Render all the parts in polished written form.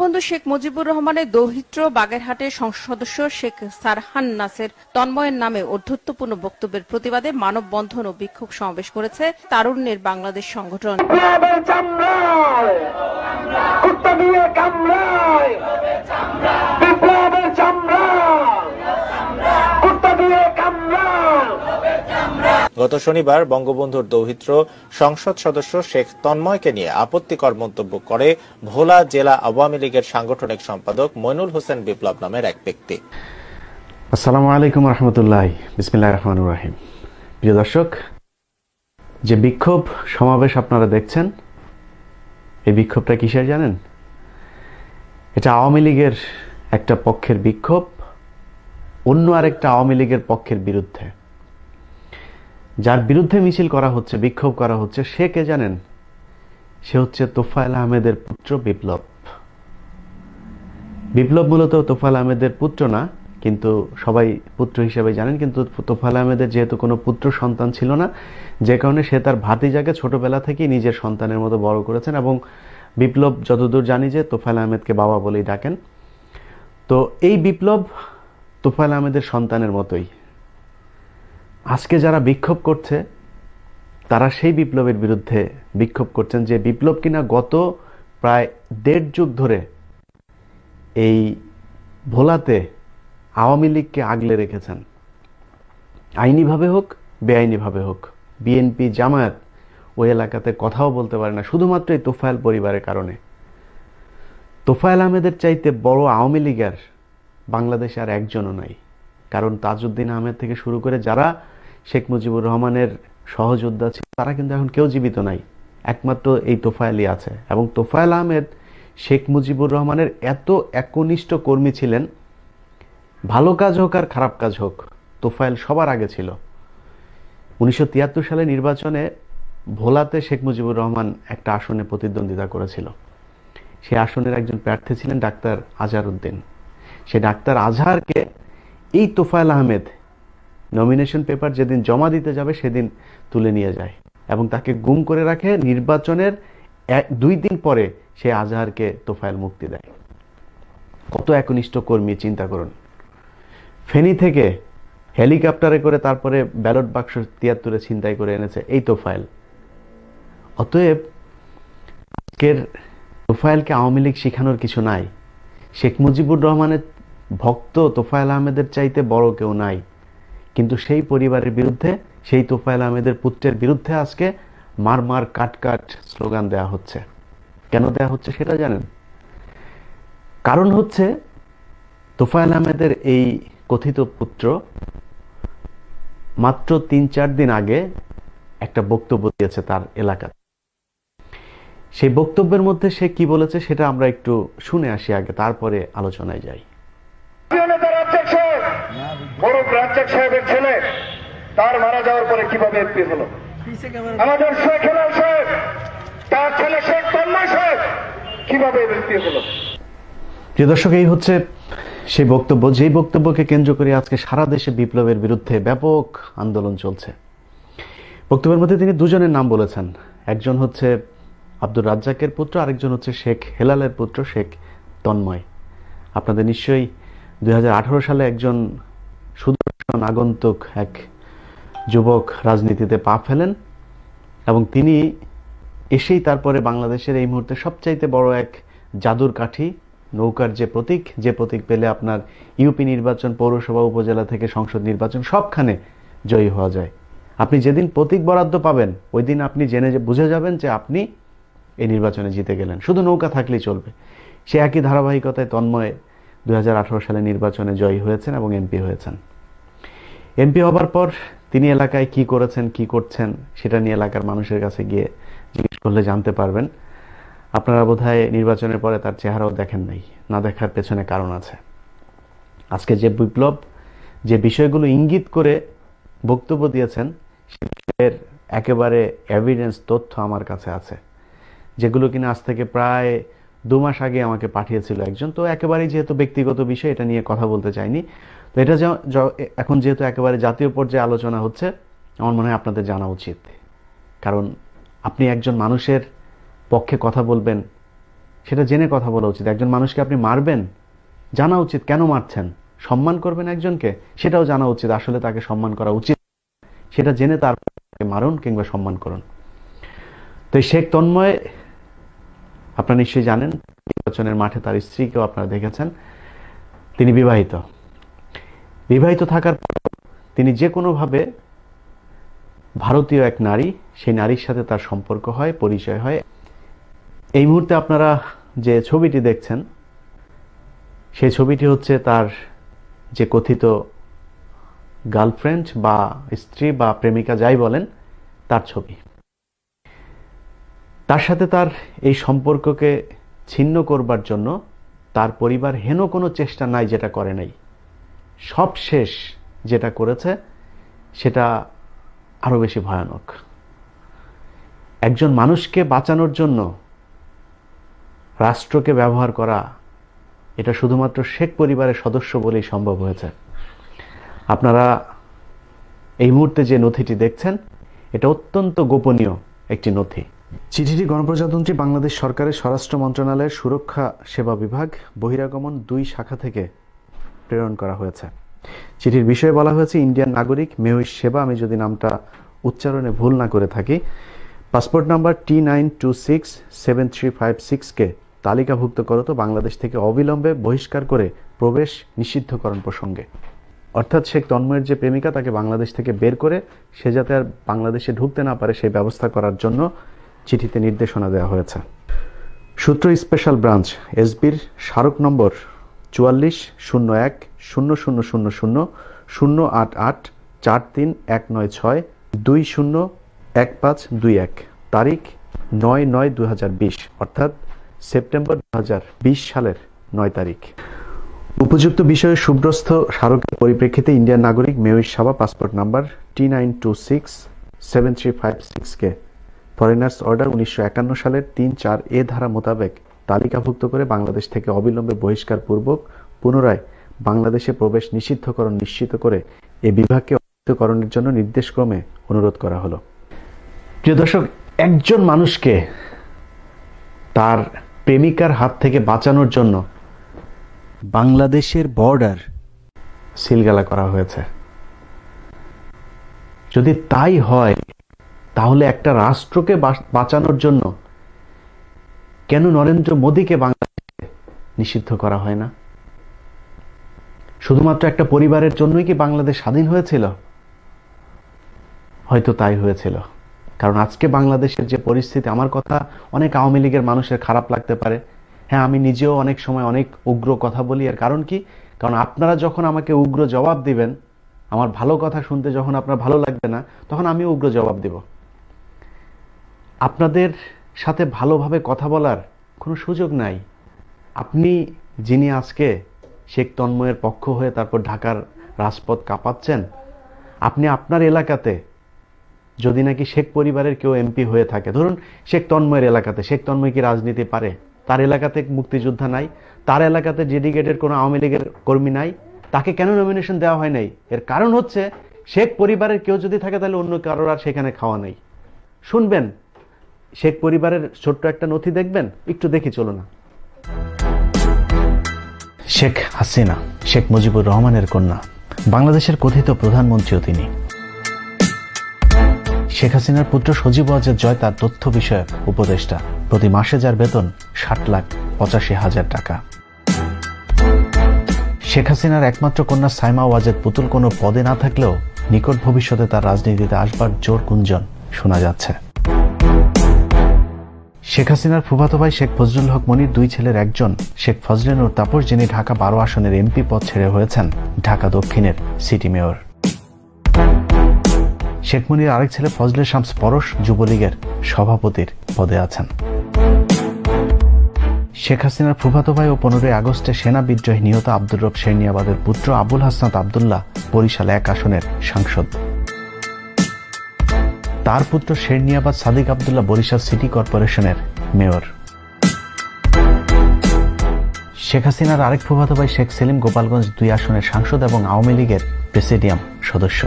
বঙ্গবন্ধু শেখ মুজিবুর রহমানের দৌহিত্র বাগেরহাটের সংসদ সদস্য শেখ সারহান নাসের তন্ময়ের নামে ঔদ্ধত্যপূর্ণ বক্তব্যের প্রতিবাদে মানববন্ধন ও বিক্ষোভ সমাবেশ করেছে তারুণ্যের বাংলাদেশ সংগঠন। গত শনিবার বঙ্গবন্ধুর দৌহিত্র সংসদ সদস্য শেখ তন্ময়কে নিয়ে আপত্তিকর মন্তব্য করে ভোলা জেলা আওয়ামী লীগের সাংগঠনিক সম্পাদক মইনুল হোসেন বিপ্লব নামের এক ব্যক্তি। আসসালামু আলাইকুম রহমতুল্লাহ, বিসমিল্লাহির রহমানির রহিম। প্রিয় দর্শক, যে বিক্ষোভ সমাবেশ আপনারা দেখছেন, এই বিক্ষোভটা কিসের জানেন? এটা আওয়ামী লীগের একটা পক্ষের বিক্ষোভ অন্য আরেকটা আওয়ামী লীগের পক্ষের বিরুদ্ধে। যার বিরুদ্ধে মিছিল করা হচ্ছে, বিক্ষোভ করা হচ্ছে, সে কে জানেন? সে হচ্ছে তোফায়েল আহমেদের পুত্র বিপ্লব। বিপ্লব মূলত তোফায়েল আহমেদের পুত্র না, কিন্তু সবাই পুত্র হিসেবে জানেন। কিন্তু তোফায়েল আহমেদের যেহেতু কোনো পুত্র সন্তান ছিল না, যে কারণে সে তার ভাতিজাকে ছোটবেলা থেকেই নিজের সন্তানের মতো বড় করেছেন। এবং বিপ্লব যতদূর জানি যে তোফায়েল আহমেদকে বাবা বলেই ডাকেন। তো এই বিপ্লব তোফায়েল আহমেদের সন্তানের মতোই। আজকে যারা বিক্ষোভ করছে তারা সেই বিপ্লবের বিরুদ্ধে বিক্ষোভ করছেন, যে বিপ্লব কিনা গত প্রায় 1.5 যুগ ধরে এই ভোলাতে আওয়ামী লীগকে আগলে রেখেছেন। আইনিভাবে হোক বেআইনিভাবে হোক, বিএনপি জামায়াত ওই এলাকাতে কথাও বলতে পারে না, শুধুমাত্র এই তোফায়েল পরিবারের কারণে। তোফায়েল আহমেদের চাইতে বড় আওয়ামী লীগের বাংলাদেশে আর একজনও নাই। কারণ তাজউদ্দিন আহমেদ থেকে শুরু করে যারা শেখ মুজিবুর রহমানের সহযোদ্ধা ছিল, তারা কিন্তু এখন কেউ জীবিত নাই, একমাত্র এই তোফায়েলই আছে। এবং তোফায়েল আহমেদ শেখ মুজিবুর রহমানের এত একনিষ্ঠ কর্মী ছিলেন, ভালো কাজ হোক আর খারাপ কাজ হোক, তোফায়েল সবার আগে ছিল। 1973 সালে নির্বাচনে ভোলাতে শেখ মুজিবুর রহমান একটা আসনে প্রতিদ্বন্দ্বিতা করেছিল। সে আসনের একজন প্রার্থী ছিলেন ডাক্তার আজহার উদ্দিন। সে ডাক্তার আজহারকে এই তোফায়েল আহমেদ নমিনেশন পেপার যেদিন জমা দিতে যাবে সেদিন তুলে নিয়ে যায় এবং তাকে গুম করে রাখে। নির্বাচনের 2 দিন পরে সে আজহারকে তোফায়েল মুক্তি দেয়। কত একনিষ্ঠ কর্মী চিন্তা করুন। ফেনী থেকে হেলিকপ্টারে করে তারপরে ব্যালট বাক্স 73 ছিনতাই করে এনেছে এই তোফায়েল। অতএব আজকের তোফায়েলকে আওয়ামী লীগ শিখানোর কিছু নাই। শেখ মুজিবুর রহমানের ভক্ত তোফায়েল আহমেদের চাইতে বড় কেউ নাই। কিন্তু সেই পরিবারের বিরুদ্ধে, সেই তোফায়েল আহমেদের পুত্রের বিরুদ্ধে আজকে মার মার কাট কাট স্লোগান দেয়া হচ্ছে। কেন দেয়া হচ্ছে সেটা জানেন? কারণ হচ্ছে তোফায়েল আহমেদের এই কথিত পুত্র মাত্র 3-4 দিন আগে একটা বক্তব্য দিয়েছে তার এলাকায়। সেই বক্তব্যের মধ্যে সে কি বলেছে সেটা আমরা একটু শুনে আসি আগে, তারপরে আলোচনায় যাই। সাহেবের ছেলে তার মারা যাওয়ার পরে কিভাবে এমপি হলো? আমাদের শেখ হেলাল সাহেব, তার ছেলে শেখ তন্ময় সাহেব কিভাবে এমপি হলো? প্রিয় দর্শক, এই হচ্ছে সেই বক্তব্য, যেই বক্তব্যকে কেন্দ্র করে আজকে সারা দেশে বিপ্লবের বিরুদ্ধে ব্যাপক আন্দোলন চলছে। বক্তব্যের মধ্যে তিনি দুজনের নাম বলেছেন। একজন হচ্ছে আব্দুর রাজ্জাকের পুত্র, আরেকজন হচ্ছে শেখ হেলালের পুত্র শেখ তন্ময়। আপনাদের নিশ্চয়ই 2018 সালে একজন সুদর্শন আগন্তুক এক যুবক রাজনীতিতে পা ফেলেন এবং তিনি এসেই তারপরে বাংলাদেশের এই মুহূর্তে সবচাইতে বড় এক জাদুর কাঠি, নৌকার যে প্রতীক পেলে আপনার ইউপি নির্বাচন, পৌরসভা, উপজেলা থেকে সংসদ নির্বাচন সবখানে জয়ী হওয়া যায়। আপনি যেদিন প্রতীক বরাদ্দ পাবেন ওই দিন আপনি বুঝে যাবেন যে আপনি এই নির্বাচনে জিতে গেলেন, শুধু নৌকা থাকলেই চলবে। সে একই ধারাবাহিকতায় তন্ময় 2018 সালে নির্বাচনে জয়ী হয়েছেন এবং এমপি হয়েছেন। এমপি হবার পর তিনি এলাকায় কি করেছেন, কি করছেন সেটা নিয়ে এলাকার মানুষের কাছে গিয়ে জিজ্ঞেস করলে জানতে পারবেন। আপনারা বোধহয় নির্বাচনের পরে তার চেহারাও দেখেন নাই, না দেখার পেছনে কারণ আছে। আজকে যে বিপ্লব যে বিষয়গুলো ইঙ্গিত করে বক্তব্য দিয়েছেন সের একেবারে এভিডেন্স, তথ্য আমার কাছে আছে, যেগুলো কিনা আজ থেকে প্রায় 2 মাস আগে আমাকে পাঠিয়েছিল একজন। তো একেবারেই যেহেতু ব্যক্তিগত বিষয়, এটা নিয়ে কথা বলতে চাইনি। তো এটা এখন যেহেতু একেবারে জাতীয় পর্যায়ে আলোচনা হচ্ছে, আমার মনে হয় আপনাদের জানা উচিত। কারণ আপনি একজন মানুষের পক্ষে কথা বলবেন, সেটা জেনে কথা বলা উচিত। একজন মানুষকে আপনি মারবেন, জানা উচিত কেন মারছেন। সম্মান করবেন একজনকে, সেটাও জানা উচিত আসলে তাকে সম্মান করা উচিত, সেটা জেনে তারপরে মারুন কিংবা সম্মান করুন। তো এই শেখ তন্ময় আপনারা নিশ্চয়ই জানেন, নির্বাচনের মাঠে তার স্ত্রীকেও আপনারা দেখেছেন। তিনি বিবাহিত থাকার পর তিনি যে কোনোভাবে ভারতীয় এক নারী, সেই নারীর সাথে তার সম্পর্ক হয়, পরিচয় হয়। এই মুহূর্তে আপনারা যে ছবিটি দেখছেন, সেই ছবিটি হচ্ছে তার যে কথিত গার্লফ্রেন্ড বা স্ত্রী বা প্রেমিকা যাই বলেন, তার ছবি। তার সাথে তার এই সম্পর্ককে ছিন্ন করবার জন্য তার পরিবার হেন কোনো চেষ্টা নাই যেটা করে নাই। সব শেষ যেটা করেছে সেটা আরো বেশি ভয়ানক। একজন মানুষকে বাঁচানোর জন্য রাষ্ট্রকে ব্যবহার করা, এটা শুধুমাত্র শেখ পরিবারের সদস্য বলেই সম্ভব হয়েছে। আপনারা এই মুহূর্তে যে নথিটি দেখছেন, এটা অত্যন্ত গোপনীয় একটি নথি। চিঠিটি গণপ্রজাতন্ত্রী বাংলাদেশ সরকারের স্বরাষ্ট্র মন্ত্রণালয়ের সুরক্ষা সেবা বিভাগ বহিরাগমন 2 শাখা থেকে প্রেরণ করা হয়েছে। চিঠির বিষয়ে বলা হয়েছে, ইন্ডিয়ান নাগরিক মেহুইশ সেবা, আমি যদি নামটা উচ্চারণে ভুল না করে থাকি, পাসপোর্ট নাম্বার T926735 তালিকাভুক্ত করত বাংলাদেশ থেকে অবিলম্বে বহিষ্কার করে প্রবেশ নিষিদ্ধকরণ প্রসঙ্গে। অর্থাৎ শেখ তন্ময়ের যে প্রেমিকা, তাকে বাংলাদেশ থেকে বের করে সে যাতে আর বাংলাদেশে ঢুকতে না পারে সেই ব্যবস্থা করার জন্য চিঠিতে নির্দেশনা দেওয়া হয়েছে। সূত্র স্পেশাল ব্রাঞ্চ এসবির স্মারক নম্বর 4401000088431962015221 তারিখ 9/9/2020, অর্থাৎ সেপ্টেম্বর 2020 সালের 9 তারিখ। উপযুক্ত বিষয়ে সুব্রস্থ স্মারকের পরিপ্রেক্ষিতে ইন্ডিয়ান নাগরিক Mehwish Saba passport number T926735 foreigners order 1951 সালের 3(4)A ধারা মোতাবেক তালিকাভুক্ত করে বাংলাদেশ থেকে অবিলম্বে বহিষ্কার পূর্বক পুনরায় বাংলাদেশে প্রবেশ নিষিদ্ধকরণ নিশ্চিত করে এই বিভাগকে অবহিতকরণের জন্য নির্দেশক্রমে অনুরোধ করা হলো। প্রিয় দর্শক, একজন মানুষকে তার প্রেমিকার হাত থেকে বাঁচানোর জন্য বাংলাদেশের বর্ডার সিলগালা করা হয়েছে। যদি তাই হয়, তাহলে একটা রাষ্ট্রকে বাঁচানোর জন্য কেন নরেন্দ্র মোদীকে বাংলাদেশে নিষিদ্ধ করা হয় না? শুধুমাত্র একটা পরিবারের জন্যই কি বাংলাদেশ স্বাধীন হয়েছিল? হয়তো তাই হয়েছিল। কারণ আজকে বাংলাদেশের যে পরিস্থিতি, আমার কথা অনেক আওয়ামী লীগের মানুষের খারাপ লাগতে পারে। হ্যাঁ, আমি নিজেও অনেক সময় অনেক উগ্র কথা বলি। এর কারণ কি? কারণ আপনারা যখন আমাকে উগ্র জবাব দিবেন, আমার ভালো কথা শুনতে যখন আপনার ভালো লাগবে না, তখন আমিও উগ্র জবাব দিব। আপনাদের সাথে ভালোভাবে কথা বলার কোনো সুযোগ নাই। আপনি যিনি আজকে শেখ তন্ময়ের পক্ষ হয়ে তারপর ঢাকার রাজপথ কাঁপাচ্ছেন, আপনি আপনার এলাকাতে যদি নাকি শেখ পরিবারের কেউ এমপি হয়ে থাকে, ধরুন শেখ তন্ময়ের এলাকাতে, শেখ তন্ময় কি রাজনীতি পারে? তার এলাকাতে মুক্তিযোদ্ধা নাই, তার এলাকাতে ডেডিকেটেড কোনো আওয়ামী লীগের কর্মী নাই, তাকে কেন নমিনেশন দেওয়া হয় নাই? এর কারণ হচ্ছে শেখ পরিবারের কেউ যদি থাকে তাহলে অন্য কারোর আর সেখানে খাওয়া নাই। শুনবেন, শেখ পরিবারের ছোট্ট একটা নথি দেখবেন, একটু দেখি চলো না। শেখ হাসিনা শেখ মুজিবুর রহমানের কন্যা, বাংলাদেশের কথিত প্রধানমন্ত্রীও তিনি। শেখ হাসিনার পুত্র সজীব ওয়াজেদ জয় তার তথ্য বিষয়ক উপদেষ্টা, প্রতি মাসে যার বেতন 60,85,000 টাকা। শেখ হাসিনার একমাত্র কন্যা সাইমা ওয়াজেদ পুতুল কোনো পদে না থাকলেও নিকট ভবিষ্যতে তার রাজনীতিতে আসবার জোর গুঞ্জন শোনা যাচ্ছে। শেখ হাসিনার ফুফাতো ভাই শেখ ফজলুল হক মনির 2 ছেলের একজন শেখ ফজলে নূর তাপস, যিনি ঢাকা 12 আসনের এমপি পদ ছেড়ে হয়েছেন ঢাকা দক্ষিণের সিটি মেয়র। শেখ মনির আরেক ছেলে ফজলে শামস পরশ যুবলীগের সভাপতির পদে আছেন। শেখ হাসিনার ফুফাতো ভাই ও 15 আগস্টে সেনা বিদ্রোহে নিহত আব্দুর রব শেরনিয়াবাদের পুত্র আবুল হাসনাত আবদুল্লাহ বরিশাল 1 আসনের সাংসদ। তার পুত্র শেরনিয়াবাদ সাদিক আবদুল্লাহ বরিশাল সিটি কর্পোরেশনের মেয়র। শেখ হাসিনার আরেক ফুফাতো ভাই শেখ সেলিম গোপালগঞ্জ 2 আসনের সাংসদ এবং আওয়ামী লীগের প্রেসিডিয়াম সদস্য।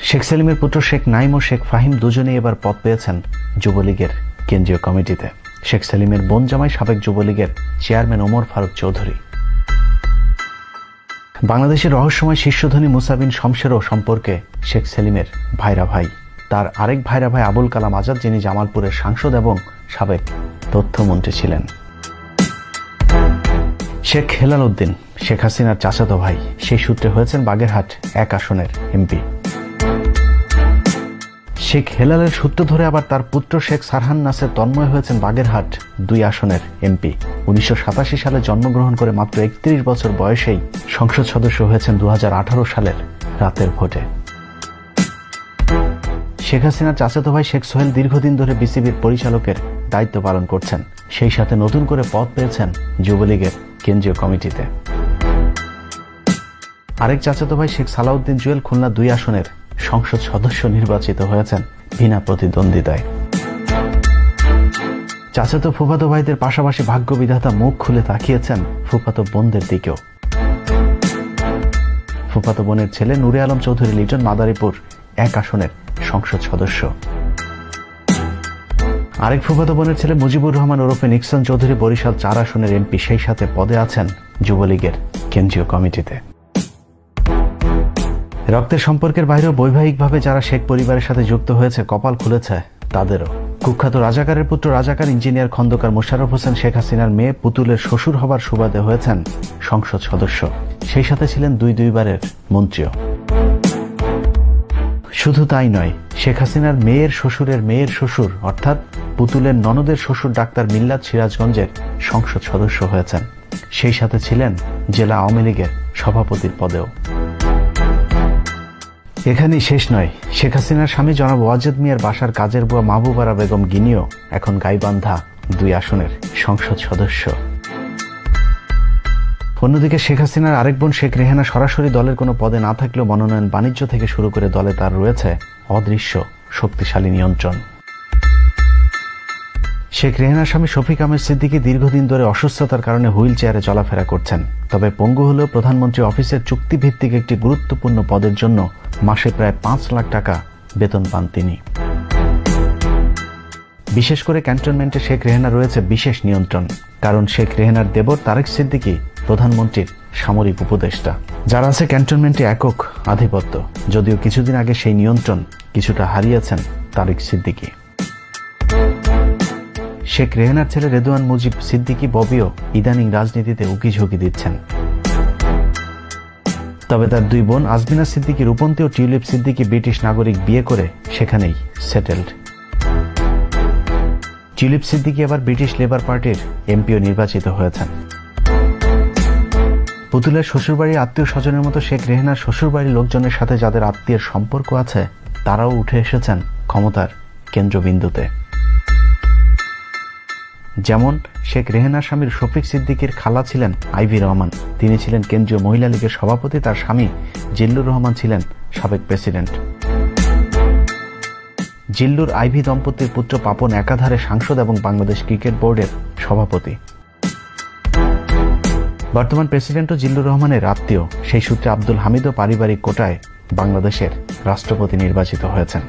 শেখ সেলিমের পুত্র শেখ নাইম ও শেখ ফাহিম দুজনেই এবার পদ পেয়েছেন যুবলীগের কেন্দ্রীয় কমিটিতে। শেখ সেলিমের বোন জামাই সাবেক যুবলীগের চেয়ারম্যান ওমর ফারুক চৌধুরী। বাংলাদেশের রহস্যময় শীর্ষধনী মুসা বিন শমশেরও সম্পর্কে শেখ সেলিমের ভাইরা ভাই। তার আরেক ভাইরা ভাই আবুল কালাম আজাদ, যিনি জামালপুরের সাংসদ এবং সাবেক তথ্যমন্ত্রী ছিলেন। শেখ হেলাল উদ্দিন শেখ হাসিনার চাচাতো ভাই, সেই সূত্রে হয়েছেন বাগেরহাট 1 আসনের এমপি। শেখ হেলালের সূত্র ধরে আবার তার পুত্র শেখ সারহান নাসের তন্ময় হয়েছেন বাগেরহাট 2 আসনের এমপি। 1987 সালে জন্মগ্রহণ করে মাত্র 31 বছর বয়সেই সংসদ সদস্য হয়েছেন 2018 সালের রাতের ভোটে। শেখ হাসিনার চাচাতো ভাই শেখ সোহেল দীর্ঘদিন ধরে বিসিবির পরিচালকের দায়িত্ব পালন করছেন, সেই সাথে নতুন করে পদ পেয়েছেন যুবলীগের কেন্দ্রীয় কমিটিতে। আরেক চাচাতো ভাই শেখ সালাউদ্দিন জুয়েল খুলনা 2 আসনের সংসদ সদস্য নির্বাচিত হয়েছেন বিনা প্রতিদ্বন্দ্বিতায়। চাচাতো ফুফাতো ভাইদের পাশাপাশি ভাগ্য বিধাতা মুখ খুলে তাকিয়েছেন ফুফাতো বোনদের দিকেও। ফুফাতো বোনের ছেলে নূরে আলম চৌধুরী লিটন মাদারীপুর 1 আসনের সংসদ সদস্য। আরেক ফুফাতো বোনের ছেলে মুজিবুর রহমান ওরফে নিক্সন চৌধুরী বরিশাল 4 আসনের এমপি, সেই সাথে পদে আছেন যুবলীগের কেন্দ্রীয় কমিটিতে। রক্তের সম্পর্কের বাইরেও বৈবাহিকভাবে যারা শেখ পরিবারের সাথে যুক্ত হয়েছে কপাল খুলেছে তাদেরও। কুখ্যাত রাজাকারের পুত্র রাজাকার ইঞ্জিনিয়ার খন্দকার মোশাররফ হোসেন শেখ হাসিনার মেয়ে পুতুলের শ্বশুর হবার সুবাদে হয়েছেন সংসদ সদস্য, সেই সাথে ছিলেন 2 বারের মন্ত্রীও। শুধু তাই নয়, শেখ হাসিনার মেয়ের শ্বশুরের মেয়ের শ্বশুর অর্থাৎ পুতুলের ননদের শ্বশুর ডাক্তার মিল্লাত সিরাজগঞ্জের সংসদ সদস্য হয়েছেন, সেই সাথে ছিলেন জেলা আওয়ামী লীগের সভাপতির পদেও। এখানেই শেষ নয়, শেখ হাসিনার স্বামী জনাব ওয়াজেদ মিয়ার বাসার কাজের বুয়া মাহবুবারা বেগম গিনিও এখন গাইবান্ধা 2 আসনের সংসদ সদস্য। অন্যদিকে শেখ হাসিনার আরেক বোন শেখ রেহানা সরাসরি দলের কোনো পদে না থাকলেও মনোনয়ন বাণিজ্য থেকে শুরু করে দলে তার রয়েছে অদৃশ্য শক্তিশালী নিয়ন্ত্রণ। শেখ রেহানার স্বামী শফিক আহমেদ সিদ্দিকী দীর্ঘদিন ধরে অসুস্থতার কারণে হুইল চেয়ারে চলাফেরা করছেন, তবে পঙ্গু হলেও প্রধানমন্ত্রী অফিসের চুক্তিভিত্তিক একটি গুরুত্বপূর্ণ পদের জন্য মাসে প্রায় 5 লাখ টাকা বেতন পান তিনি। বিশেষ করে ক্যান্টনমেন্টে শেখ রেহানা রয়েছে বিশেষ নিয়ন্ত্রণ, কারণ শেখ রেহানার দেবর তারেক সিদ্দিকী প্রধানমন্ত্রীর সামরিক উপদেষ্টা, যার আছে ক্যান্টনমেন্টে একক আধিপত্য, যদিও কিছুদিন আগে সেই নিয়ন্ত্রণ কিছুটা হারিয়েছেন তারেক সিদ্দিকী। শেখ রেহানার ছেলে রেদওয়ান মুজিব সিদ্দিকী ববিও ইদানিং রাজনীতিতে উকিঝুঁকি দিচ্ছেন, তবে তার 2 বোন আজমিনা সিদ্দিকী রূপন্তী ও টিউলিপ সিদ্দিকী ব্রিটিশ নাগরিক বিয়ে করে সেখানেই সেটেলড। টিউলিপ সিদ্দিকী আবার ব্রিটিশ লেবার পার্টির এমপিও নির্বাচিত হয়েছেন। পুতুলের শ্বশুরবাড়ির আত্মীয় স্বজনের মতো শেখ রেহানার শ্বশুরবাড়ির লোকজনের সাথে যাদের আত্মীয়ের সম্পর্ক আছে তারাও উঠে এসেছেন ক্ষমতার কেন্দ্রবিন্দুতে। যেমন শেখ রেহানার স্বামীর শফিক সিদ্দিকীর খালা ছিলেন আইভি রহমান, তিনি ছিলেন কেন্দ্রীয় মহিলা লীগের সভাপতি, তার স্বামী জিল্লুর রহমান ছিলেন সাবেক প্রেসিডেন্ট। জিল্লুর আইভি দম্পতির পুত্র পাপন একাধারে সাংসদ এবং বাংলাদেশ ক্রিকেট বোর্ডের সভাপতি। বর্তমান প্রেসিডেন্টও জিল্লুর রহমানের আত্মীয়, সেই সূত্রে আব্দুল হামিদও পারিবারিক কোটায় বাংলাদেশের রাষ্ট্রপতি নির্বাচিত হয়েছেন।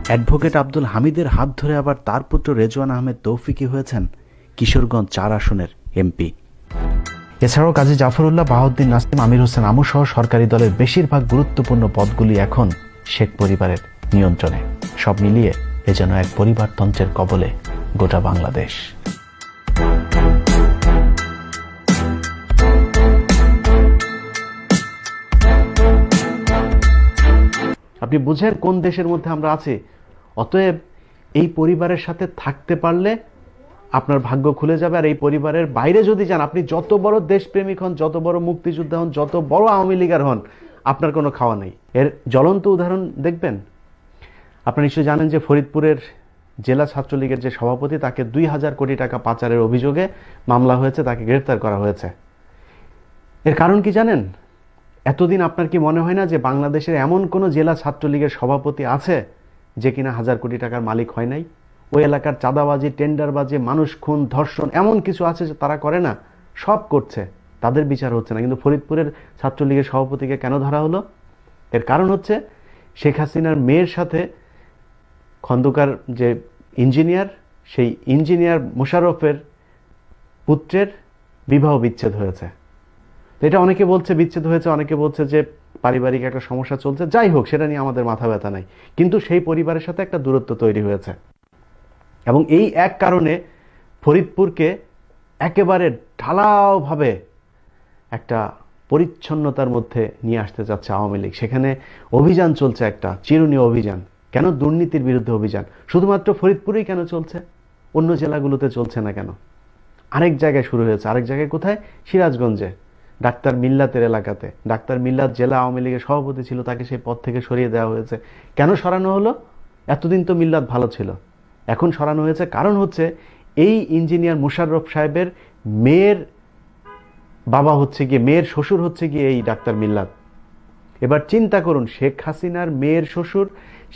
অ্যাডভোকেট আব্দুল হামিদের হাত ধরে আবার তার পুত্র রেজওয়ান আহমেদ তৌফিকি হয়েছেন কিশোরগঞ্জ 4 আসনের এমপি। এছাড়াও কাজী জাফরুল্লাহ, বাহাউদ্দিন নাসিম, আমির হোসেন আমু সহ সরকারি দলের বেশিরভাগ গুরুত্বপূর্ণ পদগুলি এখন শেখ পরিবারের নিয়ন্ত্রণে। সব মিলিয়ে এ যেন এক পরিবারতন্ত্রের কবলে গোটা বাংলাদেশ। আপনি বুঝেন কোন দেশের মধ্যে আমরা আছি। অতএব এই পরিবারের সাথে থাকতে পারলে আপনার ভাগ্য খুলে যাবে, আর এই পরিবারের বাইরে যদি যান, আপনি যত বড় দেশপ্রেমিক হন, যত বড় মুক্তিযোদ্ধা হন, যত বড় আওয়ামী লীগার হন, আপনার কোনো খাওয়া নেই। এর জ্বলন্ত উদাহরণ দেখবেন। আপনারা নিশ্চয়ই জানেন যে ফরিদপুরের জেলা ছাত্রলীগের যে সভাপতি, তাকে 2000 কোটি টাকা পাচারের অভিযোগে মামলা হয়েছে, তাকে গ্রেফতার করা হয়েছে। এর কারণ কি জানেন? এতদিন আপনার কি মনে হয় না যে বাংলাদেশের এমন কোন জেলা ছাত্রলীগের সভাপতি আছে যে কিনা 1000 কোটি টাকার মালিক হয় নাই? ওই এলাকার চাঁদাবাজি, টেন্ডারবাজি, মানুষ খুন, ধর্ষণ এমন কিছু আছে যে তারা করে না, সব করছে, তাদের বিচার হচ্ছে না। কিন্তু ফরিদপুরের ছাত্রলীগের সভাপতিকে কেন ধরা হলো? এর কারণ হচ্ছে শেখ হাসিনার মেয়ের সাথে খন্দকার যে ইঞ্জিনিয়ার সেই ইঞ্জিনিয়ার মোশাররফের পুত্রের বিবাহ বিচ্ছেদ হয়েছে। তো এটা অনেকে বলছে বিচ্ছেদ হয়েছে, অনেকে বলছে যে পারিবারিক একটা সমস্যা চলছে। যাই হোক, সেটা নিয়ে আমাদের মাথা ব্যথা নাই, কিন্তু সেই পরিবারের সাথে একটা দূরত্ব তৈরি হয়েছে এবং এই এক কারণে ফরিদপুরকে একেবারে ঢালাওভাবে একটা পরিচ্ছন্নতার মধ্যে নিয়ে আসতে যাচ্ছে আওয়ামী লীগ। সেখানে অভিযান চলছে, একটা চিরুনি অভিযান। কেন? দুর্নীতির বিরুদ্ধে অভিযান। শুধুমাত্র ফরিদপুরেই কেন চলছে? অন্য জেলাগুলোতে চলছে না কেন? আরেক জায়গায় শুরু হয়েছে। আরেক জায়গায় কোথায়? সিরাজগঞ্জে, ডাক্তার মিল্লাতের এলাকাতে। ডাক্তার মিল্লাত জেলা আওয়ামী লীগের সভাপতি ছিল, তাকে সেই পদ থেকে সরিয়ে দেওয়া হয়েছে। কেন সরানো হলো? এতদিন তো মিল্লাত ভালো ছিল, এখন সরানো হয়েছে কারণ হচ্ছে এই ইঞ্জিনিয়ার মোশাররফ সাহেবের মেয়ের বাবা হচ্ছে গিয়ে, মেয়ের শ্বশুর হচ্ছে গিয়ে এই ডাক্তার মিল্লাত। এবার চিন্তা করুন, শেখ হাসিনার মেয়ের শ্বশুর,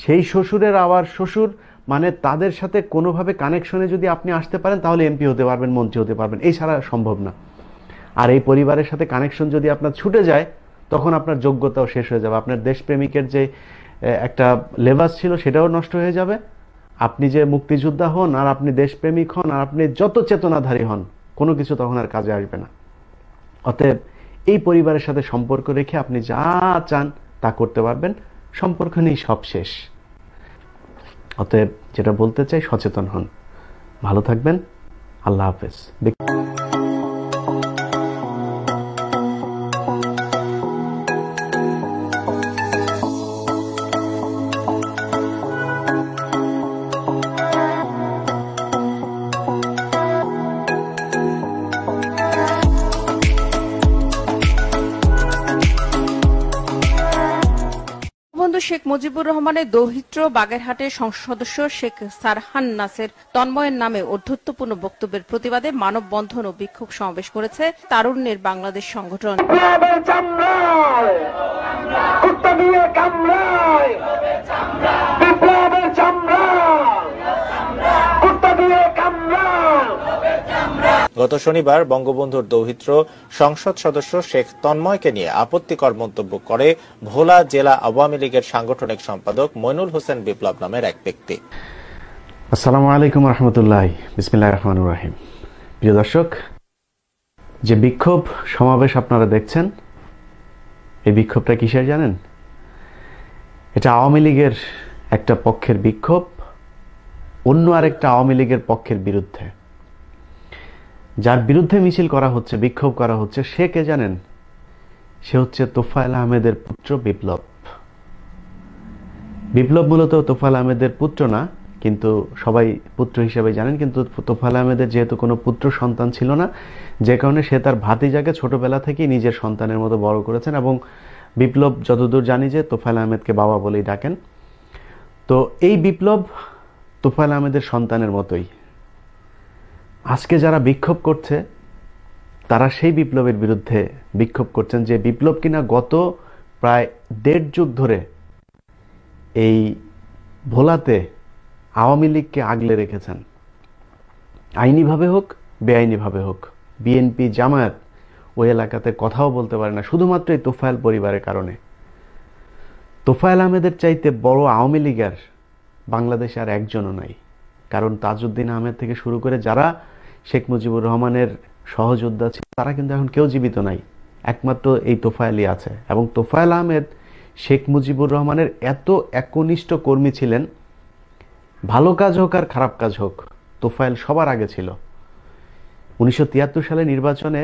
সেই শ্বশুরের আবার শ্বশুর, মানে তাদের সাথে কোনোভাবে কানেকশনে যদি আপনি আসতে পারেন তাহলে এমপি হতে পারবেন, মন্ত্রী হতে পারবেন, এই ছাড়া সম্ভব না। আর এই পরিবারের সাথে কানেকশন যদি আপনার ছুটে যায় তখন আপনার যোগ্যতাও শেষ হয়ে যাবে। আপনার দেশপ্রেমিকের যে একটা লেবাস ছিল সেটাও নষ্ট হয়ে যাবে। আপনি যে মুক্তিযোদ্ধা হন আর আপনি দেশপ্রেমিক হন আর আপনি যত চেতনাধারী হন, কোনো কিছু তখন আর কাজে আসবে না। অতএব এই পরিবারের সাথে সম্পর্ক রেখে আপনি যা চান তা করতে পারবেন। সম্পর্ক নেই, সব শেষ। অতএব যেটা বলতে চাই, সচেতন হন। ভালো থাকবেন। আল্লাহ হাফেজ। বঙ্গবন্ধু শেখ মুজিবুর রহমানের দৌহিত্র বাগেরহাটের সংসদ সদস্য শেখ সারহান নাসের তন্ময়ের নামে অধ্যত্বপূর্ণ বক্তব্যের প্রতিবাদে মানববন্ধন ও বিক্ষোভ সমাবেশ করেছে তারুণ্যের বাংলাদেশ সংগঠন। গত শনিবার বঙ্গবন্ধুর দৌহিত্র সংসদ সদস্য শেখ তন্ময়কে নিয়ে আপত্তিকর মন্তব্য করে ভোলা জেলা আওয়ামী লীগের সাংগঠনিক সম্পাদক মইনুল হোসেন বিপ্লব নামের এক ব্যক্তি। আসসালামু আলাইকুম রহমতুল্লাহ, বিসমিল্লাহির রহমানির রহিম। প্রিয় দর্শক, যে বিক্ষোভ সমাবেশ আপনারা দেখছেন, এই বিক্ষোভটা কিসের জানেন? এটা আওয়ামী লীগের একটা পক্ষের বিক্ষোভ অন্য আরেকটা আওয়ামী লীগের পক্ষের বিরুদ্ধে। যার বিরুদ্ধে মিছিল করা হচ্ছে, বিক্ষোভ করা হচ্ছে, সে কে জানেন? সে হচ্ছে তোফায়েল আহমেদের পুত্র বিপ্লব। বিপ্লব মূলত তোফায়েল আহমেদের পুত্র না, কিন্তু সবাই পুত্র হিসেবে জানেন। কিন্তু তোফায়েল আহমেদের যেহেতু কোনো পুত্র সন্তান ছিল না, যে কারণে সে তার ভাতিজাকে ছোটবেলা থেকেই নিজের সন্তানের মতো বড় করেছেন। এবং বিপ্লব, যতদূর জানি, যে তোফায়েল আহমেদকে বাবা বলেই ডাকেন। তো এই বিপ্লব তোফায়েল আহমেদের সন্তানের মতোই। আজকে যারা বিক্ষোভ করছে তারা সেই বিপ্লবের বিরুদ্ধে বিক্ষোভ করছেন, যে বিপ্লব কিনা গত প্রায় 1.5 যুগ ধরে এই ভোলাতে আওয়ামী লীগকে আগলে রেখেছেন। আইনিভাবে হোক, বেআইনিভাবে হোক, বিএনপি, জামায়াত ওই এলাকাতে কথাও বলতে পারে না, শুধুমাত্র এই তোফায়েল পরিবারের কারণে। তোফায়েল আহমেদের চাইতে বড় আওয়ামী লীগের বাংলাদেশে আর একজনও নাই। কারণ তাজউদ্দিন আহমেদ থেকে শুরু করে যারা শেখ মুজিবুর রহমানের সহযোদ্ধা ছিল, তারা কিন্তু এখন কেউ জীবিত নাই, একমাত্র এই তোফায়েলই আছে। এবং তোফায়েল আহমেদ শেখ মুজিবুর রহমানের এত একনিষ্ঠ কর্মী ছিলেন, ভালো কাজ হোক আর খারাপ কাজ হোক, তোফায়েল সবার আগে ছিল। 1973 সালে নির্বাচনে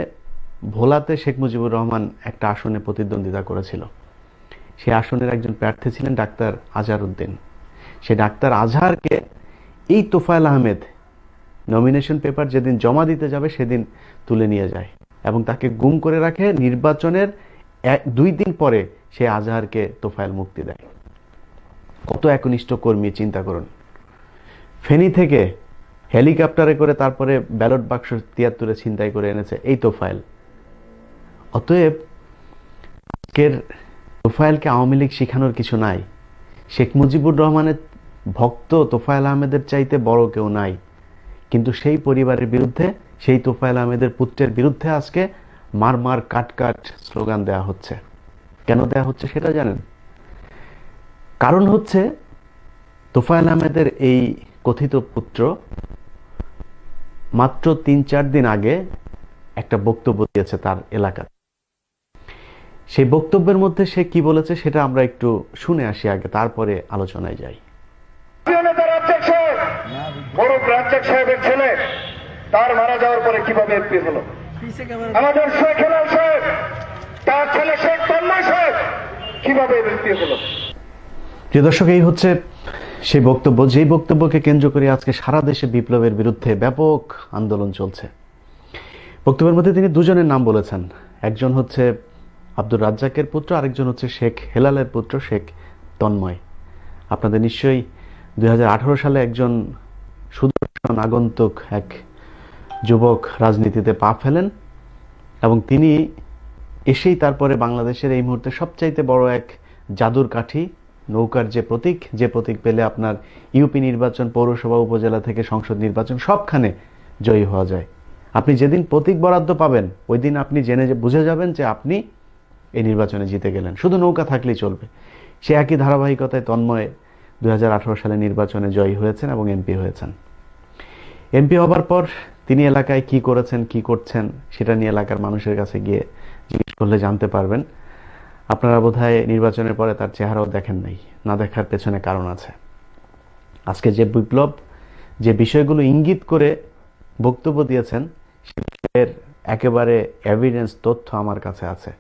ভোলাতে শেখ মুজিবুর রহমান একটা আসনে প্রতিদ্বন্দ্বিতা করেছিল। সেই আসনের একজন প্রার্থী ছিলেন ডাক্তার আজহার উদ্দিন। সেই ডাক্তার আজহারকে এই তোফায়েল আহমেদ নমিনেশন পেপার যেদিন জমা দিতে যাবে সেদিন তুলে নিয়ে যায় এবং তাকে গুম করে রাখে। নির্বাচনের 2 দিন পরে সে আজহারকে তোফায়েল মুক্তি দেয়। কত একনিষ্ঠ কর্মী, চিন্তা করুন। ফেনী থেকে হেলিকপ্টারে করে তারপরে ব্যালট বাক্স 73-এ ছিনতাই করে এনেছে এই তোফায়েল। অতএব আজকের তোফায়েলকে আওয়ামী লীগ শিখানোর কিছু নাই। শেখ মুজিবুর রহমানের ভক্ত তোফায়েল আহমেদের চাইতে বড় কেউ নাই। কিন্তু সেই পরিবারের বিরুদ্ধে, সেই তোফায়েল আহমেদের পুত্রের বিরুদ্ধে আজকে মার মার কাট কাট স্লোগান দেয়া হচ্ছে। কেন দেয়া হচ্ছে সেটা জানেন? কারণ হচ্ছে তোফায়েল আহমেদের এই কথিত পুত্র মাত্র 3-4 দিন আগে একটা বক্তব্য দিয়েছে তার এলাকাতে। সেই বক্তব্যের মধ্যে সে কি বলেছে সেটা আমরা একটু শুনে আসি আগে, তারপরে আলোচনায় যাই। রাজ্জাক সাহেবের ছেলে তার মারা যাওয়ার পরে কিভাবে এমপি হলো, আমাদের শেখ হেলাল সাহেব তার ছেলে শেখ তন্ময় সাহেব কিভাবে এমপি হলো। প্রিয় দর্শক, এই হচ্ছে সেই বক্তব্য, যেই বক্তব্যকে কেন্দ্র করে আজকে সারা দেশে বিপ্লবের বিরুদ্ধে ব্যাপক আন্দোলন চলছে। বক্তব্যের মধ্যে তিনি দুজনের নাম বলেছেন, একজন হচ্ছে আব্দুর রাজ্জাকের পুত্র, আরেকজন হচ্ছে শেখ হেলালের পুত্র শেখ তন্ময়। আপনাদের নিশ্চয়ই 2018 সালে একজন সুদর্শন আগন্তুক এক যুবক রাজনীতিতে পা ফেলেন এবং তিনি এসেই তারপরে বাংলাদেশের এই মুহূর্তে সবচাইতে বড় এক জাদুর কাঠি, নৌকার যে প্রতীক পেলে আপনার ইউপি নির্বাচন, পৌরসভা, উপজেলা থেকে সংসদ নির্বাচন সবখানে জয়ী হওয়া যায়। আপনি যেদিন প্রতীক বরাদ্দ পাবেন ওই দিন আপনি বুঝে যাবেন যে আপনি এই নির্বাচনে জিতে গেলেন, শুধু নৌকা থাকলেই চলবে। সে একই ধারাবাহিকতায় তন্ময় 2018 সালে নির্বাচনে জয়ী হয়েছেন এবং এমপি হয়েছেন। এমপি হবার পর তিনি এলাকায় কি করেছেন, কি করছেন সেটা নিয়ে এলাকার মানুষের কাছে গিয়ে জিজ্ঞেস করলে জানতে পারবেন। আপনারা বোধহয় নির্বাচনের পরে তার চেহারাও দেখেন নাই, না দেখার পেছনে কারণ আছে। আজকে যে বিপ্লব, যে বিষয়গুলো ইঙ্গিত করে বক্তব্য দিয়েছেন সের একেবারে এভিডেন্স, তথ্য আমার কাছে আছে,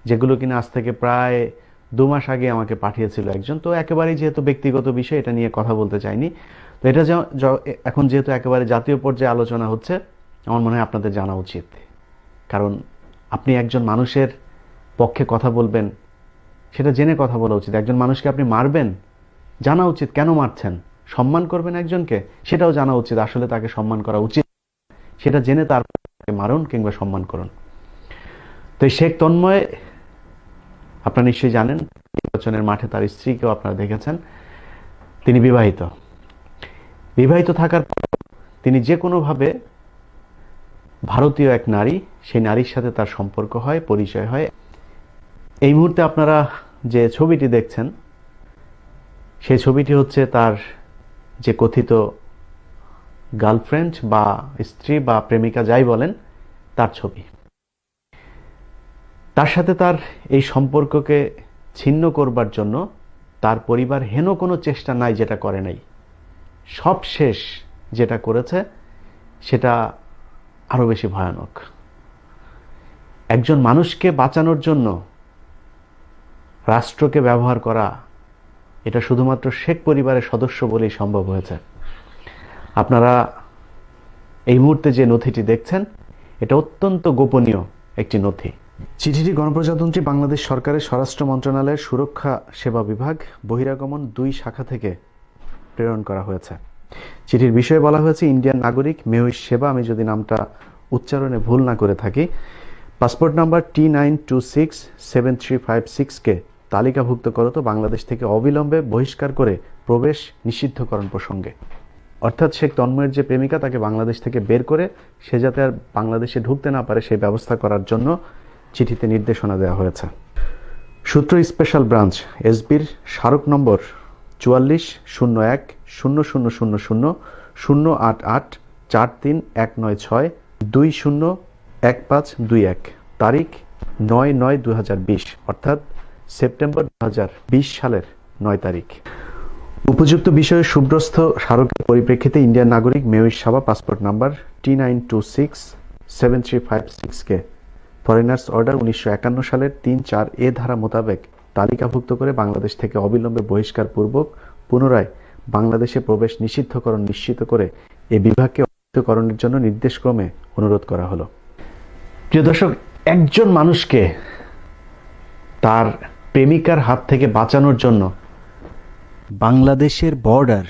যেগুলো কিনা আজ থেকে প্রায় 2 মাস আগে আমাকে পাঠিয়েছিল একজন। তো একেবারেই যেহেতু ব্যক্তিগত বিষয়, এটা নিয়ে কথা বলতে চাইনি। তো এটা এখন যেহেতু একেবারে জাতীয় পর্যায়ে আলোচনা হচ্ছে, আমার মনে হয় আপনাদের জানা উচিত। কারণ আপনি একজন মানুষের পক্ষে কথা বলবেন, সেটা জেনে কথা বলা উচিত। একজন মানুষকে আপনি মারবেন, জানা উচিত কেন মারছেন। সম্মান করবেন একজনকে, সেটাও জানা উচিত, আসলে তাকে সম্মান করা উচিত, সেটা জেনে তারপরে মারুন কিংবা সম্মান করুন। তো এই শেখ তন্ময় আপনারা নিশ্চয়ই জানেন, নির্বাচনের মাঠে তার স্ত্রীকেও আপনারা দেখেছেন। তিনি বিবাহিত থাকার পর তিনি যে কোনোভাবে ভারতীয় এক নারী, সেই নারীর সাথে তার সম্পর্ক হয়, পরিচয় হয়। এই মুহূর্তে আপনারা যে ছবিটি দেখছেন সেই ছবিটি হচ্ছে তার যে কথিত গার্লফ্রেন্ড বা স্ত্রী বা প্রেমিকা যাই বলেন, তার ছবি। তার সাথে তার এই সম্পর্ককে ছিন্ন করবার জন্য তার পরিবার হেন কোনো চেষ্টা নাই যেটা করে নাই। সব শেষ যেটা করেছে সেটা আরো বেশি ভয়ানক। একজন মানুষকে বাঁচানোর জন্য রাষ্ট্রকে ব্যবহার করা, এটা শুধুমাত্র শেখ পরিবারের সদস্য বলেই সম্ভব হয়েছে। আপনারা এই মুহূর্তে যে নথিটি দেখছেন এটা অত্যন্ত গোপনীয় একটি নথি। চিঠিটি গণপ্রজাতন্ত্রী বাংলাদেশ সরকারের স্বরাষ্ট্র মন্ত্রণালয়ের সুরক্ষা সেবা বিভাগ বহিরাগমন 2 শাখা থেকে প্রেরণ করা হয়েছে। চিঠির বিষয়ে বলা হয়েছে, ইন্ডিয়ান নাগরিক মেহুইশ সেবা, আমি যদি নামটা উচ্চারণে ভুল না করে থাকি, পাসপোর্ট নাম্বার T926735 কে তালিকাভুক্ত করত বাংলাদেশ থেকে অবিলম্বে বহিষ্কার করে প্রবেশ নিষিদ্ধকরণ প্রসঙ্গে। অর্থাৎ শেখ তন্ময়ের যে প্রেমিকা, তাকে বাংলাদেশ থেকে বের করে সে যাতে আর বাংলাদেশে ঢুকতে না পারে সেই ব্যবস্থা করার জন্য চিঠিতে নির্দেশনা দেওয়া হয়েছে। সূত্র স্পেশাল ব্রাঞ্চ এসবির স্মারক নম্বর 4401000088431962011521, তারিখ 9/9/2020, অর্থাৎ সেপ্টেম্বর 2020 সালের 9 তারিখ। উপযুক্ত বিষয়ে সুব্রস্থ স্মারকের পরিপ্রেক্ষিতে ইন্ডিয়ান নাগরিক Mehwish Saba passport number T926735 কে ফরেনার্স অর্ডার 1951 সালের 3(4)A ধারা মোতাবেক তালিকাভুক্ত করে বাংলাদেশ থেকে অবিলম্বে বহিষ্কার পূর্বক পুনরায় বাংলাদেশে প্রবেশ নিষিদ্ধকরণ নিশ্চিত করে এই বিভাগকে অবহিতকরণের জন্য নির্দেশক্রমে অনুরোধ করা হলো। প্রিয় দর্শক, একজন মানুষকে তার প্রেমিকার হাত থেকে বাঁচানোর জন্য বাংলাদেশের বর্ডার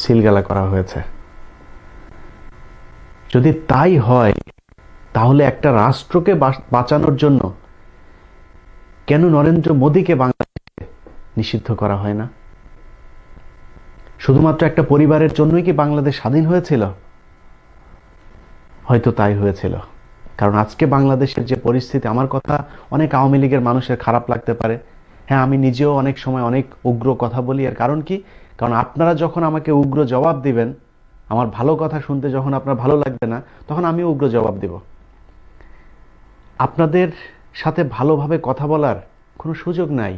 সিলগালা করা হয়েছে। যদি তাই হয় তাহলে একটা রাষ্ট্রকে বাঁচানোর জন্য কেন নরেন্দ্র মোদীকে বাংলাদেশে নিষিদ্ধ করা হয় না? শুধুমাত্র একটা পরিবারের জন্যই কি বাংলাদেশ স্বাধীন হয়েছিল? হয়তো তাই হয়েছিল। কারণ আজকে বাংলাদেশের যে পরিস্থিতি, আমার কথা অনেক আওয়ামী লীগের মানুষের খারাপ লাগতে পারে। হ্যাঁ, আমি নিজেও অনেক সময় অনেক উগ্র কথা বলি। এর কারণ কি? কারণ আপনারা যখন আমাকে উগ্র জবাব দিবেন, আমার ভালো কথা শুনতে যখন আপনার ভালো লাগবে না, তখন আমি উগ্র জবাব দেব। আপনাদের সাথে ভালোভাবে কথা বলার কোনো সুযোগ নাই।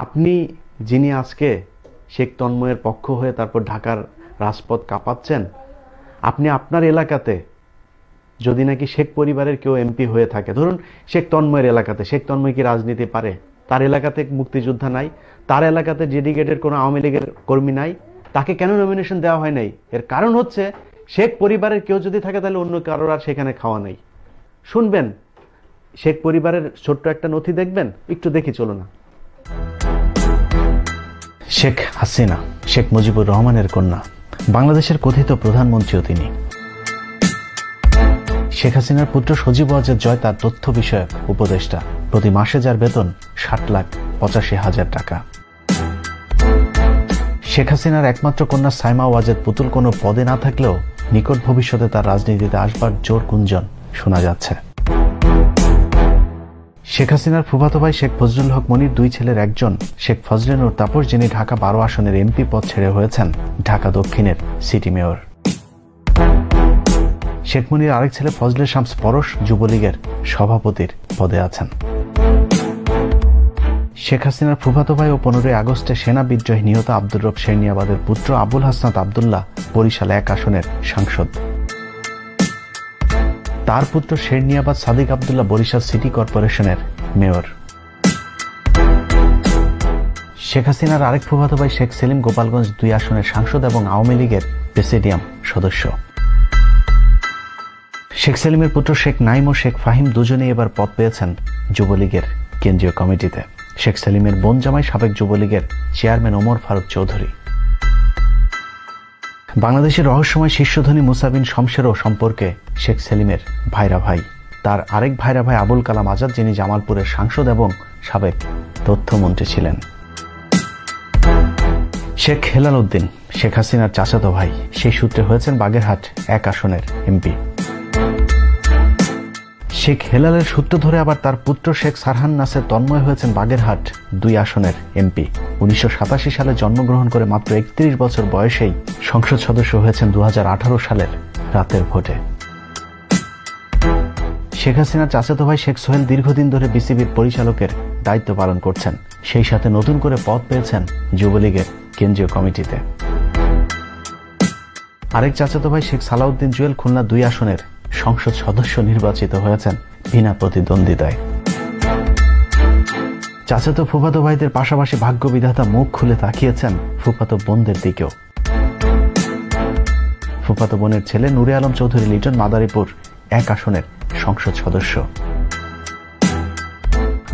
আপনি যিনি আজকে শেখ তন্ময়ের পক্ষ হয়ে তারপর ঢাকার রাজপথ কাঁপাচ্ছেন, আপনি আপনার এলাকাতে যদি নাকি শেখ পরিবারের কেউ এমপি হয়ে থাকে, ধরুন শেখ তন্ময়ের এলাকাতে, শেখ তন্ময় কি রাজনীতি পারে? তার এলাকাতে মুক্তিযোদ্ধা নাই, তার এলাকাতে ডেডিকেটেড কোনো আওয়ামী লীগের কর্মী নাই, তাকে কেন নমিনেশন দেওয়া হয় নাই? এর কারণ হচ্ছে শেখ পরিবারের কেউ যদি থাকে তাহলে অন্য কারোর আর সেখানে খাওয়া নেই। শুনবেন, শেখ পরিবারের ছোট্ট একটা নথি দেখবেন, একটু দেখি চলো না। শেখ হাসিনা শেখ মুজিবুর রহমানের কন্যা, বাংলাদেশের কথিত প্রধানমন্ত্রীও তিনি। শেখ হাসিনার পুত্র সজীব ওয়াজেদ জয় তার তথ্য বিষয়ক উপদেষ্টা, প্রতি মাসে যার বেতন 60,85,000 টাকা। শেখ হাসিনার একমাত্র কন্যা সাইমা ওয়াজেদ পুতুল কোনো পদে না থাকলেও নিকট ভবিষ্যতে তার রাজনীতিতে আসবার জোর গুঞ্জন শোনা যাচ্ছে। শেখ হাসিনার ফুফাতো ভাই শেখ ফজলুল হক মনির দুই ছেলের একজন শেখ ফজলে নূর তাপস, যিনি ঢাকা 12 আসনের এমপি পদ ছেড়ে হয়েছেন ঢাকা দক্ষিণের সিটি মেয়র। শেখ মনির আরেক ছেলে ফজলে শামস পরশ যুবলীগের সভাপতির পদে আছেন। শেখ হাসিনার ফুফাতো ভাই ও 15 আগস্টে সেনা বিদ্রোহে নিহত আব্দুর রব শেরনিয়াবাদের পুত্র আবুল হাসনাত আবদুল্লাহ বরিশাল 1 আসনের সাংসদ। তার পুত্র শেরনিয়াবাদ সাদিক আবদুল্লাহ বরিশাল সিটি কর্পোরেশনের মেয়র। শেখ হাসিনার আরেক ফুফাতো ভাই শেখ সেলিম গোপালগঞ্জ 2 আসনের সাংসদ এবং আওয়ামী লীগের প্রেসিডিয়াম সদস্য। শেখ সেলিমের পুত্র শেখ নাইম ও শেখ ফাহিম দুজনেই এবার পদ পেয়েছেন যুবলীগের কেন্দ্রীয় কমিটিতে। শেখ সেলিমের বোন জামাই সাবেক যুবলীগের চেয়ারম্যান ওমর ফারুক চৌধুরী। বাংলাদেশের রহস্যময় শীর্ষধনী মুসা বিন শমশেরও সম্পর্কে শেখ সেলিমের ভাইরা ভাই। তার আরেক ভাইরা ভাই আবুল কালাম আজাদ, যিনি জামালপুরের সাংসদ এবং সাবেক তথ্যমন্ত্রী ছিলেন। শেখ হেলাল উদ্দিন শেখ হাসিনার চাচাতো ভাই, সেই সূত্রে হয়েছেন বাগেরহাট 1 আসনের এমপি। শেখ হেলালের সূত্র ধরে আবার তার পুত্র শেখ সারহান নাসের তন্ময় হয়েছেন বাগেরহাট 2 আসনের এমপি। 1987 সালে জন্মগ্রহণ করে মাত্র 31 বছর বয়সেই সংসদ সদস্য হয়েছেন 2018 সালের রাতের ভোটে। শেখ হাসিনার চাচাতো ভাই শেখ সোহেল দীর্ঘদিন ধরে বিসিবির পরিচালকের দায়িত্ব পালন করছেন, সেই সাথে নতুন করে পদ পেয়েছেন যুবলীগের কেন্দ্রীয় কমিটিতে। আরেক চাচাতো ভাই শেখ সালাউদ্দিন জুয়েল খুলনা 2 আসনের সংসদ সদস্য নির্বাচিত হয়েছেন বিনা প্রতিদ্বন্দ্বিতায়। চাচাতো ফুফাতো ভাইদের পাশাপাশি ভাগ্য বিধাতা মুখ খুলে তাকিয়েছেন ফুফাতো বোনদের দিকেও। ফুফাতো বোনের ছেলে নূরে আলম চৌধুরী লিটন মাদারীপুর 1 আসনের সংসদ সদস্য।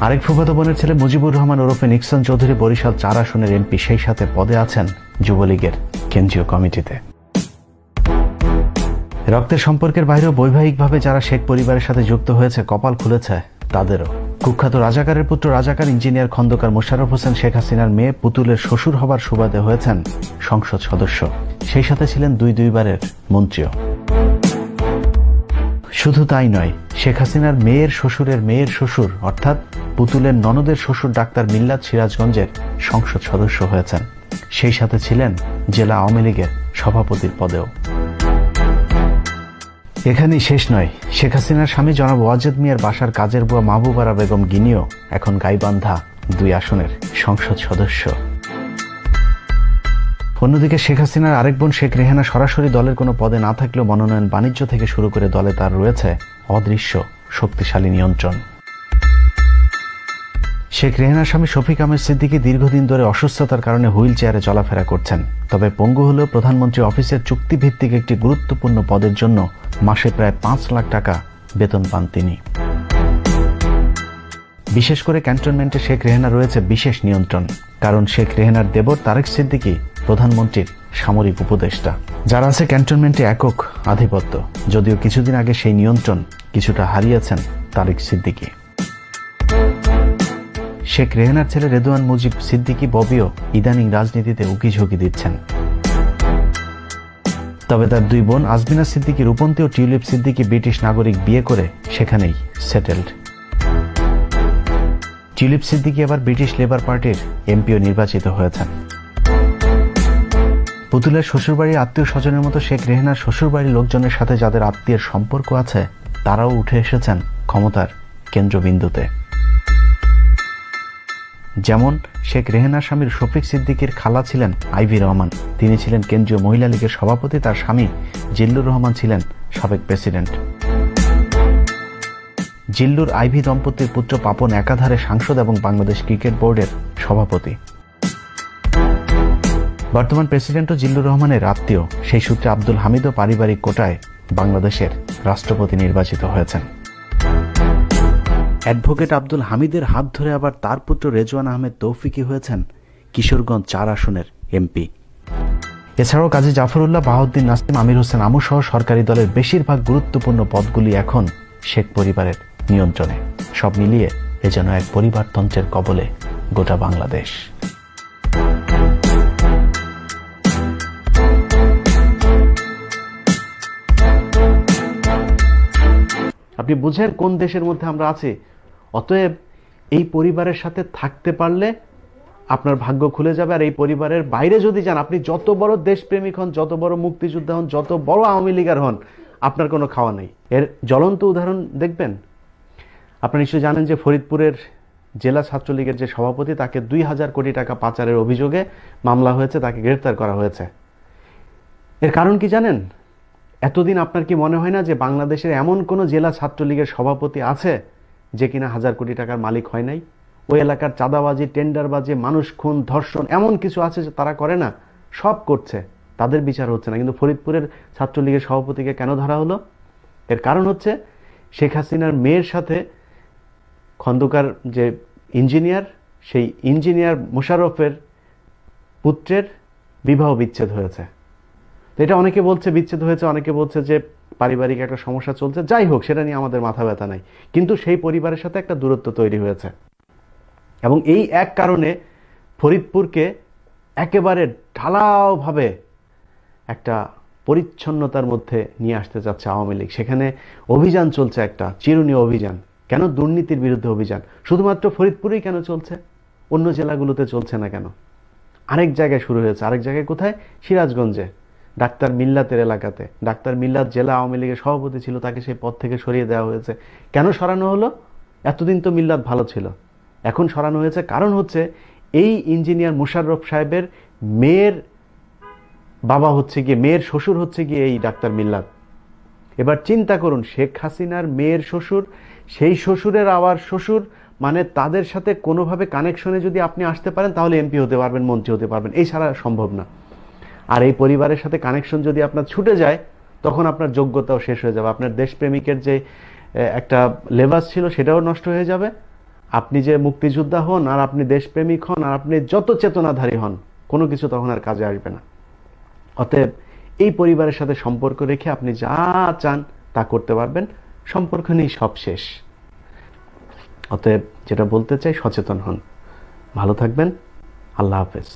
আরেক ফুফাতো বোনের ছেলে মুজিবুর রহমান ওরফে নিক্সন চৌধুরী বরিশাল 4 আসনের এমপি, সেই সাথে পদে আছেন যুবলীগের কেন্দ্রীয় কমিটিতে। রক্তের সম্পর্কের বাইরেও বৈবাহিকভাবে যারা শেখ পরিবারের সাথে যুক্ত হয়েছে, কপাল খুলেছে তাদেরও। কুখ্যাত রাজাকারের পুত্র রাজাকার ইঞ্জিনিয়ার খন্দকার মোশাররফ হোসেন শেখ হাসিনার মেয়ে পুতুলের শ্বশুর হবার সুবাদে হয়েছেন সংসদ সদস্য, সেই সাথে ছিলেন 2 বারের মন্ত্রীও। শুধু তাই নয়, শেখ হাসিনার মেয়ের শ্বশুরের মেয়ের শ্বশুর অর্থাৎ পুতুলের ননদের শ্বশুর ডাক্তার মিল্লাত সিরাজগঞ্জের সংসদ সদস্য হয়েছেন, সেই সাথে ছিলেন জেলা আওয়ামী লীগের সভাপতির পদেও। এখানেই শেষ নয়, শেখ হাসিনার স্বামী জনাব ওয়াজেদ মিয়ার বাসার কাজের বুয়া মাহবুবারা বেগম গিনিও এখন গাইবান্ধা 2 আসনের সংসদ সদস্য। অন্যদিকে শেখ হাসিনার আরেক বোন শেখ রেহানা সরাসরি দলের কোনো পদে না থাকলেও মনোনয়ন বাণিজ্য থেকে শুরু করে দলে তার রয়েছে অদৃশ্য শক্তিশালী নিয়ন্ত্রণ। শেখ রেহানার স্বামী শফিক আহমেদ সিদ্দিকী দীর্ঘদিন ধরে অসুস্থতার কারণে হুইল চেয়ারে চলাফেরা করছেন, তবে পঙ্গু হলেও প্রধানমন্ত্রী অফিসের চুক্তিভিত্তিক একটি গুরুত্বপূর্ণ পদের জন্য মাসে প্রায় 5 লাখ টাকা বেতন পান তিনি। বিশেষ করে ক্যান্টনমেন্টে শেখ রেহানা রয়েছে বিশেষ নিয়ন্ত্রণ, কারণ শেখ রেহানার দেবর তারেক সিদ্দিকী প্রধানমন্ত্রীর সামরিক উপদেষ্টা, যার আছে ক্যান্টনমেন্টে একক আধিপত্য, যদিও কিছুদিন আগে সেই নিয়ন্ত্রণ কিছুটা হারিয়েছেন তারেক সিদ্দিকী। শেখ রেহানার ছেলে রেদওয়ান মুজিব সিদ্দিকী ববিও ইদানিং রাজনীতিতে উকিঝুঁকি দিচ্ছেন, তবে তার 2 বোন আজমিনা সিদ্দিকী রূপন্তী ও টিউলিপ সিদ্দিকী ব্রিটিশ নাগরিক বিয়ে করে সেখানেই সেটেলড। টিউলিপ সিদ্দিকী আবার ব্রিটিশ লেবার পার্টির এমপিও নির্বাচিত হয়েছেন। পুতুলের শ্বশুরবাড়ির আত্মীয় স্বজনের মতো শেখ রেহেনার শ্বশুরবাড়ির লোকজনের সাথে যাদের আত্মীয়ের সম্পর্ক আছে তারাও উঠে এসেছেন ক্ষমতার কেন্দ্রবিন্দুতে। যেমন শেখ রেহেনার স্বামীর শফিক সিদ্দিকীর খালা ছিলেন আইভি রহমান, তিনি ছিলেন কেন্দ্রীয় মহিলা লীগের সভাপতি, তার স্বামী জিল্লুর রহমান ছিলেন সাবেক প্রেসিডেন্ট। জিল্লুর আইভি দম্পতির পুত্র পাপন একাধারে সাংসদ এবং বাংলাদেশ ক্রিকেট বোর্ডের সভাপতি। বর্তমান প্রেসিডেন্টও জিল্লুর রহমানের আত্মীয়, সেই সূত্রে আব্দুল হামিদও পারিবারিক কোটায় বাংলাদেশের রাষ্ট্রপতি নির্বাচিত হয়েছেন। অ্যাডভোকেট আব্দুল হামিদের হাত ধরে আবার তার পুত্র রেজওয়ান আহমেদ তৌফিকি হয়েছেন কিশোরগঞ্জ 4 আসনের এমপি। এছাড়াও কাজী জাফরুল্লাহ, বাহাউদ্দিন নাসিম, আমির হোসেন আমু সহ সরকারি দলের বেশিরভাগ গুরুত্বপূর্ণ পদগুলি এখন শেখ পরিবারের নিয়ন্ত্রণে। সব মিলিয়ে এ যেন এক পরিবারতন্ত্রের কবলে গোটা বাংলাদেশ। আপনি বুঝেন কোন দেশের মধ্যে আমরা আছি। অতএব এই পরিবারের সাথে থাকতে পারলে আপনার ভাগ্য খুলে যাবে। আর এই পরিবারের বাইরে যদি যান, আপনি যত বড় দেশপ্রেমিক হন, যত বড় মুক্তিযোদ্ধা হন, যত বড় আওয়ামী লীগার হন, আপনার কোনো খাওয়া নেই। এর জ্বলন্ত উদাহরণ দেখবেন। আপনারা নিশ্চয়ই জানেন যে ফরিদপুরের জেলা ছাত্রলীগের যে সভাপতি, তাকে 2000 কোটি টাকা পাচারের অভিযোগে মামলা হয়েছে, তাকে গ্রেফতার করা হয়েছে। এর কারণ কি জানেন? এতদিন আপনার কি মনে হয় না যে বাংলাদেশের এমন কোনো জেলা ছাত্রলীগের সভাপতি আছে যে কিনা 1000 কোটি টাকার মালিক হয় নাই? ওই এলাকার চাঁদাবাজি, টেন্ডারবাজি, মানুষ খুন, ধর্ষণ এমন কিছু আছে যে তারা করে না? সব করছে, তাদের বিচার হচ্ছে না। কিন্তু ফরিদপুরের ছাত্রলীগের সভাপতিকে কেন ধরা হলো? এর কারণ হচ্ছে শেখ হাসিনার মেয়ের সাথে খন্দকার যে ইঞ্জিনিয়ার, সেই ইঞ্জিনিয়ার মোশাররফের পুত্রের বিবাহ বিচ্ছেদ হয়েছে। তো এটা অনেকে বলছে বিচ্ছেদ হয়েছে, অনেকে বলছে যে পারিবারিক একটা সমস্যা চলছে। যাই হোক, সেটা নিয়ে আমাদের মাথা ব্যথা নাই। কিন্তু সেই পরিবারের সাথে একটা দূরত্ব তৈরি হয়েছে এবং এই এক কারণে ফরিদপুরকে একেবারে ঢালাওভাবে একটা পরিচ্ছন্নতার মধ্যে নিয়ে আসতে যাচ্ছে আওয়ামী লীগ। সেখানে অভিযান চলছে, একটা চিরুনি অভিযান। কেন? দুর্নীতির বিরুদ্ধে অভিযান। শুধুমাত্র ফরিদপুরেই কেন চলছে? অন্য জেলাগুলোতে চলছে না কেন? আরেক জায়গায় শুরু হয়েছে। আরেক জায়গায় কোথায়? সিরাজগঞ্জে, ডাক্তার মিল্লাতের এলাকাতে। ডাক্তার মিল্লাত জেলা আওয়ামী লীগের সভাপতি ছিল, তাকে সেই পদ থেকে সরিয়ে দেওয়া হয়েছে। কেন সরানো হলো? এতদিন তো মিল্লাত ভালো ছিল, এখন সরানো হয়েছে। কারণ হচ্ছে এই ইঞ্জিনিয়ার মোশাররফ সাহেবের মেয়ের বাবা হচ্ছে গিয়ে, মেয়ের শ্বশুর হচ্ছে গিয়ে এই ডাক্তার মিল্লাত। এবার চিন্তা করুন, শেখ হাসিনার মেয়ের শ্বশুর, সেই শ্বশুরের আবার শ্বশুর, মানে তাদের সাথে কোনোভাবে কানেকশনে যদি আপনি আসতে পারেন তাহলে এমপি হতে পারবেন, মন্ত্রী হতে পারবেন। এই ছাড়া সম্ভব না। আর এই পরিবারের সাথে কানেকশন যদি আপনার ছুটে যায়, তখন আপনার যোগ্যতাও শেষ হয়ে যাবে। আপনার দেশপ্রেমিকের যে একটা লেবাস ছিল সেটাও নষ্ট হয়ে যাবে। আপনি যে মুক্তিযোদ্ধা হন, আর আপনি দেশপ্রেমিক হন, আর আপনি যত চেতনাধারী হন, কোনো কিছু তখন আর কাজে আসবে না। অতএব এই পরিবারের সাথে সম্পর্ক রেখে আপনি যা চান তা করতে পারবেন। সম্পর্ক নেই, সব শেষ। অতএব যেটা বলতে চাই, সচেতন হন। ভালো থাকবেন। আল্লাহ হাফেজ।